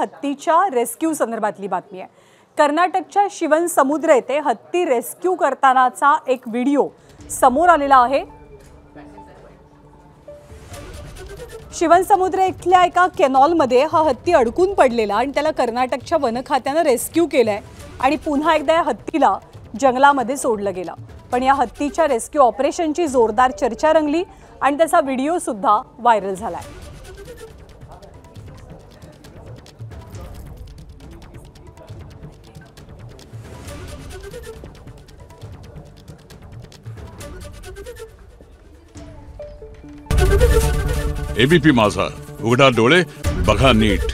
हत्तीच्या रेस्क्यू संदर्भातली बातमी आहे। कर्नाटकच्या शिवनसमुद्र येथे हत्ती रेस्क्यू करतानाचा एक व्हिडिओ समोर आलेला आहे। शिवनसमुद्र इथल्या एका कॅनॉलमध्ये हा हत्ती अडकून पडलेला आणि त्याला कर्नाटकच्या वन खात्याने रेस्क्यू केलंय आणि पुन्हा एकदा या हत्तीला जंगलामध्ये सोडलं गेलं। पण या हत्तीच्या रेस्क्यू ऑपरेशनची जोरदार चर्चा रंगली आणि त्याचा व्हिडिओ सुद्धा व्हायरल झालाय। एबीपी माझा, उघडा डोळे बघा नीट।